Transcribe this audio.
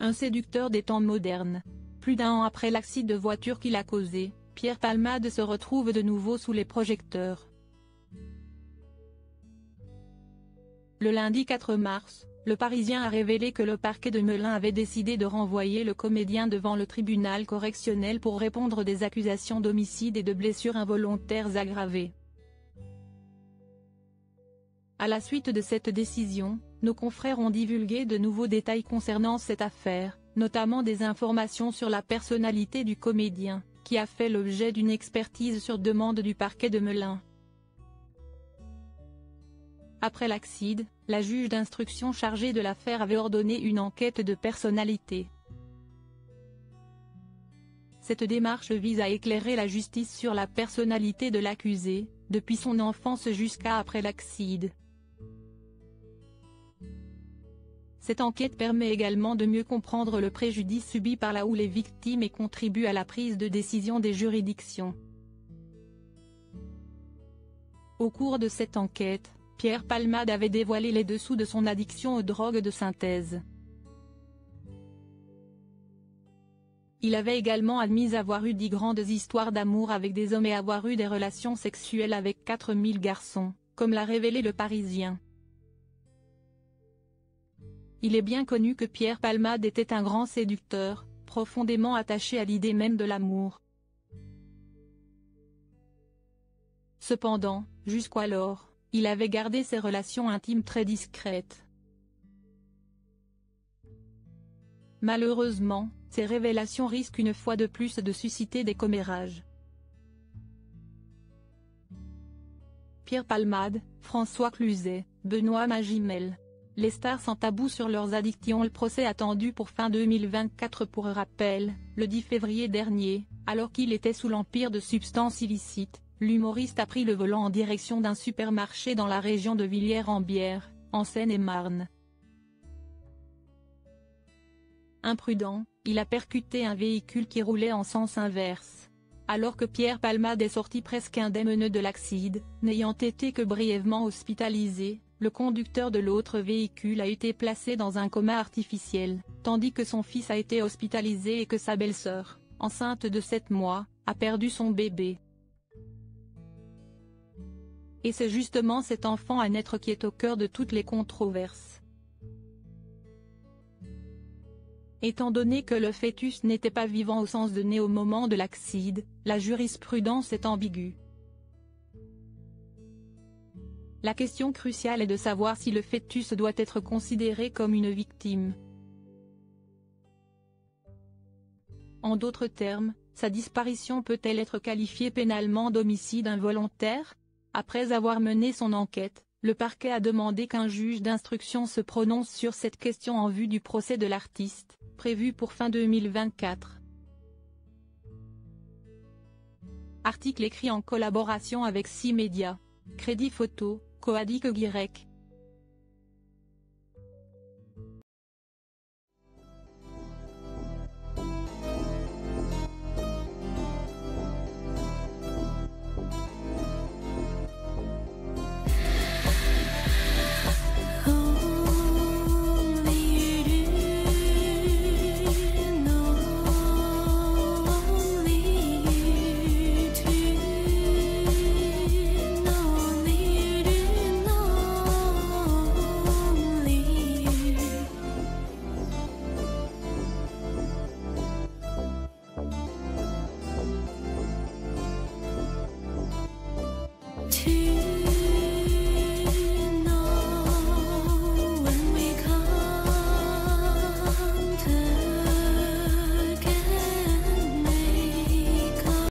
un séducteur des temps modernes. Plus d'1 an après l'accident de voiture qu'il a causé, Pierre Palmade se retrouve de nouveau sous les projecteurs. Le lundi 4 mars, Le Parisien a révélé que le parquet de Melun avait décidé de renvoyer le comédien devant le tribunal correctionnel pour répondre des accusations d'homicide et de blessures involontaires aggravées. À la suite de cette décision, nos confrères ont divulgué de nouveaux détails concernant cette affaire, notamment des informations sur la personnalité du comédien, qui a fait l'objet d'une expertise sur demande du parquet de Melun. Après l'accident, la juge d'instruction chargée de l'affaire avait ordonné une enquête de personnalité. Cette démarche vise à éclairer la justice sur la personnalité de l'accusé, depuis son enfance jusqu'à après l'accident. Cette enquête permet également de mieux comprendre le préjudice subi par la ou les victimes et contribue à la prise de décision des juridictions. Au cours de cette enquête, Pierre Palmade avait dévoilé les dessous de son addiction aux drogues de synthèse. Il avait également admis avoir eu 10 grandes histoires d'amour avec des hommes et avoir eu des relations sexuelles avec 4000 garçons, comme l'a révélé Le Parisien. Il est bien connu que Pierre Palmade était un grand séducteur, profondément attaché à l'idée même de l'amour. Cependant, jusqu'alors, il avait gardé ses relations intimes très discrètes. Malheureusement, ces révélations risquent une fois de plus de susciter des commérages. Pierre Palmade, François Cluzet, Benoît Magimel. Les stars sans tabou sur leurs addictions. Le procès attendu pour fin 2024. Pour rappel, le 10 février dernier, alors qu'il était sous l'empire de substances illicites, l'humoriste a pris le volant en direction d'un supermarché dans la région de Villiers-en-Bière, en Seine-et-Marne. Imprudent, il a percuté un véhicule qui roulait en sens inverse. Alors que Pierre Palmade est sorti presque indemne de l'accident, n'ayant été que brièvement hospitalisé, le conducteur de l'autre véhicule a été placé dans un coma artificiel, tandis que son fils a été hospitalisé et que sa belle-sœur, enceinte de 7 mois, a perdu son bébé. Et c'est justement cet enfant à naître qui est au cœur de toutes les controverses. Étant donné que le fœtus n'était pas vivant au sens de né au moment de l'accident, la jurisprudence est ambiguë. La question cruciale est de savoir si le fœtus doit être considéré comme une victime. En d'autres termes, sa disparition peut-elle être qualifiée pénalement d'homicide involontaire? Après avoir mené son enquête, le parquet a demandé qu'un juge d'instruction se prononce sur cette question en vue du procès de l'artiste, prévu pour fin 2024. Article écrit en collaboration avec 6 médias. Crédit photo, Coadic Guirec. To